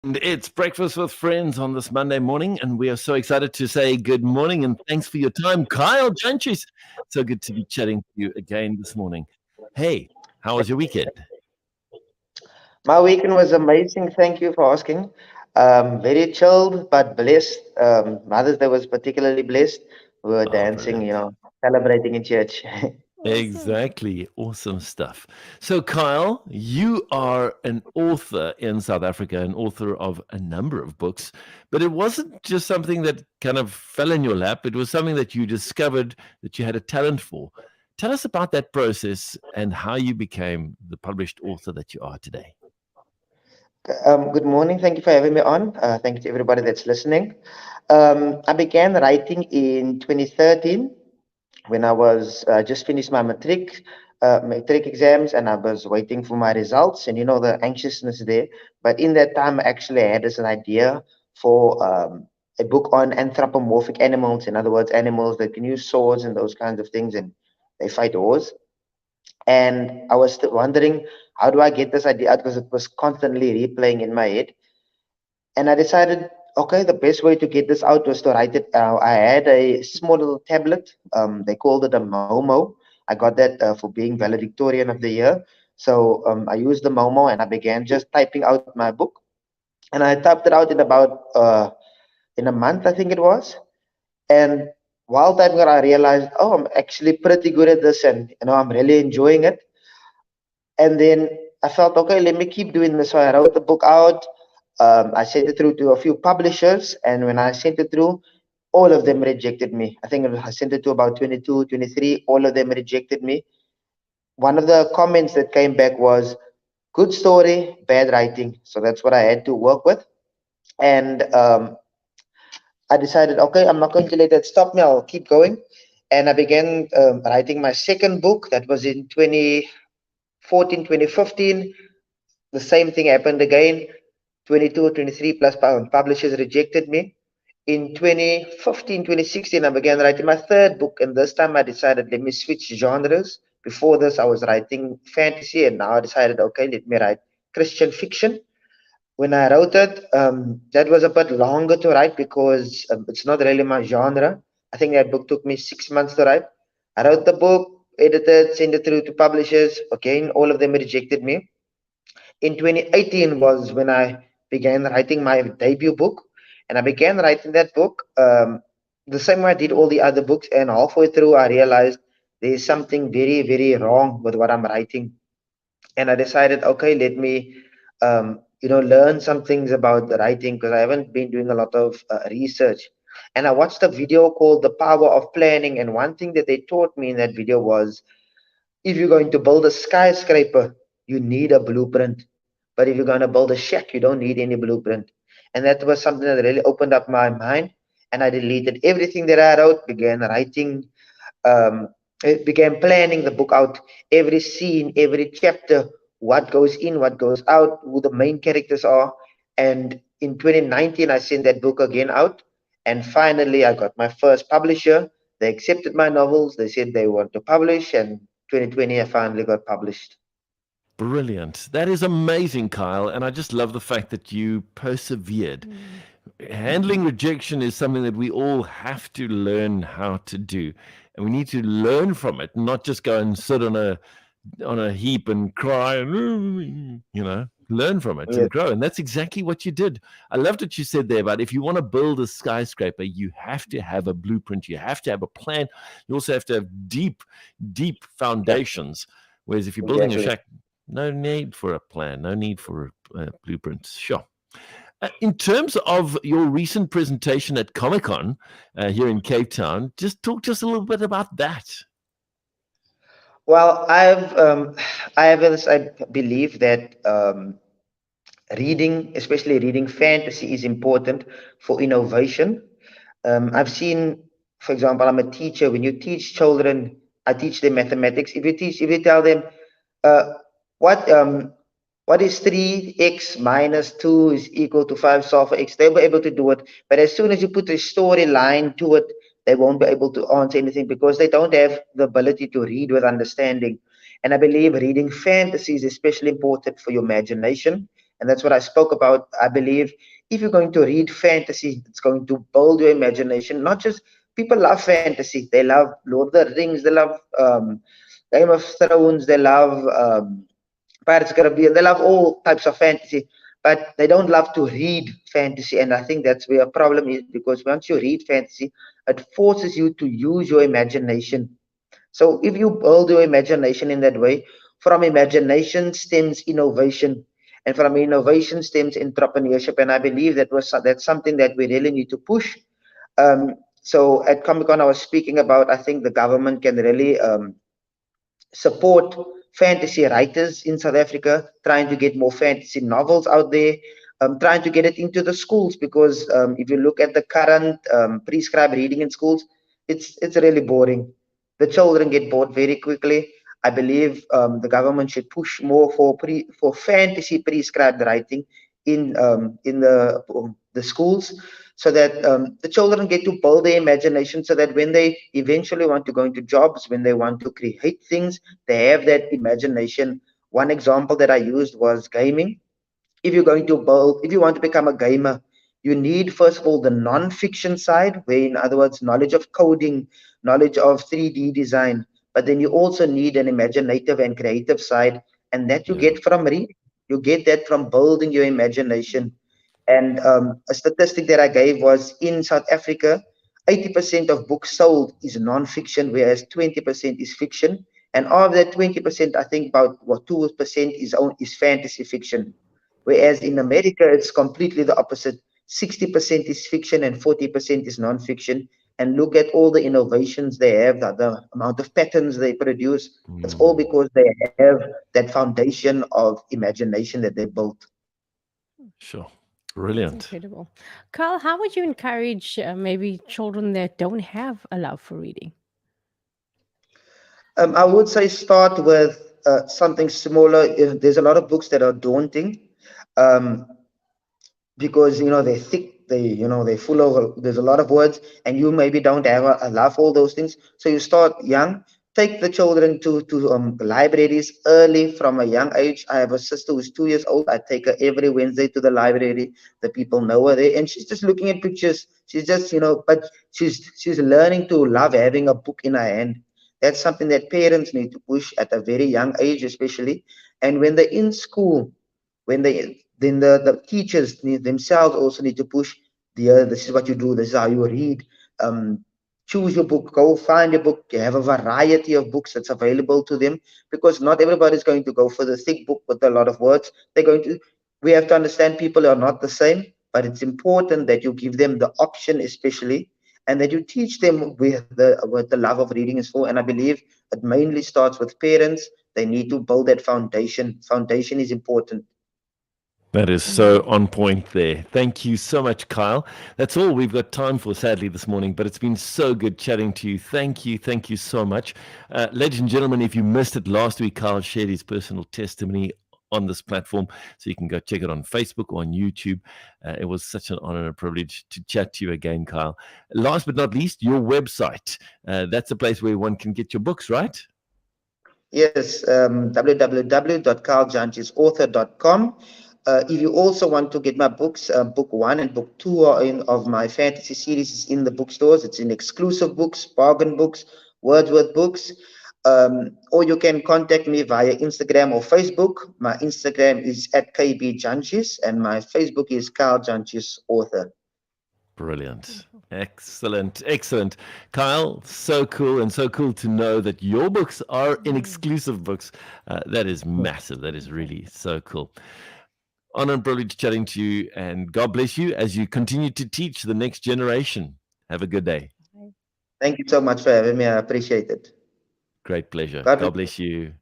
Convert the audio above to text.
It's Breakfast with Friends on this Monday morning, and we are so excited to say good morning and thanks for your time, Kyle Jantjies. So good to be chatting to you again this morning. Hey, how was your weekend? My weekend was amazing. Thank you for asking. Very chilled but blessed. Mother's Day was particularly blessed. We were Oh, dancing, brilliant. celebrating in church. Exactly. Awesome stuff. So, Kyle, you are an author in South Africa, an author of a number of books, but it wasn't just something that kind of fell in your lap. It was something that you discovered that you had a talent for. Tell us about that process and how you became the published author that you are today. Good morning. Thank you for having me on. Thank you to everybody that's listening. I began writing in 2013 when I was just finished my matric exams, and I was waiting for my results, and the anxiousness there. But in that time, I actually had this an idea for a book on anthropomorphic animals. In other words, animals that can use swords and those kinds of things, and they fight wars. And I was still wondering, how do I get this idea out? Because it was constantly replaying in my head. And I decided, okay, the best way to get this out was to write it. I had a small little tablet. They called it a Momo. I got that for being valedictorian of the year. So I used the Momo and I began just typing out my book. And I typed it out in about in a month, I think it was. And while typing it, I realized, oh, I'm actually pretty good at this, and I'm really enjoying it. And then I felt, okay, let me keep doing this. So I wrote the book out. I sent it through to a few publishers, and when I sent it through, all of them rejected me. I think I sent it to about 22, 23. All of them rejected me. One of the comments that came back was, good story, bad writing. So that's what I had to work with. And I decided, okay, I'm not going to let that stop me. I'll keep going. And I began writing my second book. That was in 2014, 2015. The same thing happened again. 22, 23 plus publishers rejected me. In 2015, 2016, I began writing my third book, and this time I decided, let me switch genres. Before this, I was writing fantasy, and now I decided, okay, let me write Christian fiction. When I wrote it, that was a bit longer to write because it's not really my genre. I think that book took me 6 months to write. I wrote the book, edited, sent it through to publishers. Again, all of them rejected me. In 2018 was when I began writing my debut book, and I began writing that book the same way I did all the other books. And halfway through, I realized there's something very, very wrong with what I'm writing, and I decided, okay, let me, learn some things about the writing because I haven't been doing a lot of research. And I watched a video called "The Power of Planning," and one thing that they taught me in that video was, if you're going to build a skyscraper, you need a blueprint. But if you're going to build a shack, you don't need any blueprint. And that was something that really opened up my mind. And I deleted everything that I wrote, began writing, um, began planning the book out, every scene, every chapter, what goes in, what goes out, who the main characters are. And in 2019, I sent that book again out. And finally, I got my first publisher. They accepted my novels. They said they want to publish. And 2020, I finally got published. Brilliant. That is amazing, Kyle. And I just love the fact that you persevered. Handling rejection is something that we all have to learn how to do. And we need to learn from it, not just go and sit on a heap and cry and learn from it Yes, and grow. And that's exactly what you did. I loved what you said there about if you want to build a skyscraper, you have to have a blueprint, you have to have a plan, you also have to have deep foundations. Whereas if you're building a exactly. shack, no need for a plan, no need for a blueprint. Sure. In terms of your recent presentation at Comic Con here in Cape Town, just talk to us a little bit about that. Well, I have this, I believe that reading, especially reading fantasy, is important for innovation. I've seen, for example, I'm a teacher. When you teach children, I teach them mathematics. If you tell them, uh, what what is 3x minus 2 is equal to 5, solve for x, they'll be able to do it. But as soon as you put a storyline to it, they won't be able to answer anything because they don't have the ability to read with understanding. And I believe reading fantasy is especially important for your imagination And that's what I spoke about. I believe if you're going to read fantasy, it's going to build your imagination. Not just people love fantasy, they love Lord of the Rings, they love Game of Thrones, they love Pirates of the Caribbean, they love all types of fantasy, but they don't love to read fantasy. And I think that's where a problem is, because once you read fantasy, it forces you to use your imagination. So if you build your imagination in that way, from imagination stems innovation, and from innovation stems entrepreneurship. And I believe that's something that we really need to push. So at Comic Con, I was speaking about, I think the government can really support fantasy writers in South Africa, trying to get more fantasy novels out there, trying to get it into the schools, because if you look at the current prescribed reading in schools, it's really boring. The children get bored very quickly. I believe the government should push more for fantasy prescribed writing in the schools, so that the children get to build their imagination, so that when they eventually want to go into jobs, when they want to create things, they have that imagination. One example that I used was gaming. If you want to become a gamer, you need first of all the non-fiction side, where in other words, knowledge of coding, knowledge of 3D design, but then you also need an imaginative and creative side, and that you Yeah. get from reading. You get that from building your imagination. And a statistic that I gave was, in South Africa, 80% of books sold is non-fiction, whereas 20% is fiction. And of that 20%, I think about 2% is fantasy fiction. Whereas in America, it's completely the opposite. 60% is fiction and 40% is non-fiction. And look at all the innovations they have, the amount of patterns they produce. It's all Mm, because they have that foundation of imagination that they built. sure. That's Brilliant. incredible. Carl, how would you encourage maybe children that don't have a love for reading? I would say start with something smaller. If there's a lot of books that are daunting, um, because they're thick, they're full of, there's a lot of words, and you maybe don't have a love for all those things. So you start young. Take the children to libraries early from a young age. I have a sister who's 2 years old. I take her every Wednesday to the library. The people know her there, and she's just looking at pictures. She's just, but she's learning to love having a book in her hand. That's something that parents need to push at a very young age, especially. And when they're in school, when they then the teachers themselves also need to push this is what you do, this is how you read. Choose your book, go find your book. You have a variety of books that's available to them, because not everybody is going to go for the thick book with a lot of words. They're going to We have to understand people are not the same, but it's important that you give them the option, especially, and that you teach them what the love of reading is for. And I believe it mainly starts with parents. They need to build that foundation. Foundation is important. That is so on point there. Thank you so much, Kyle. That's all we've got time for, sadly, this morning, but it's been so good chatting to you. Thank you. Thank you so much. Ladies and gentlemen, if you missed it last week, Kyle shared his personal testimony on this platform, so you can go check it on Facebook or on YouTube. It was such an honor and a privilege to chat to you again, Kyle. Last but not least, your website. That's a place where one can get your books, right? Yes, www.carljantjiesauthor.com. If you also want to get my books, book one and book two of my fantasy series is in the bookstores. It's in exclusive books, bargain books, Wordsworth books. Or you can contact me via Instagram or Facebook. My Instagram is at KB Jantjies, and my Facebook is Carl Jantjies Author. Brilliant. Excellent. Excellent. Kyle, so cool, and so cool to know that your books are in exclusive books. That is massive. That is really so cool. Honor and privilege chatting to you, and God bless you as you continue to teach the next generation. Have a good day. Thank you so much for having me. I appreciate it. Great pleasure. God God bless. bless you.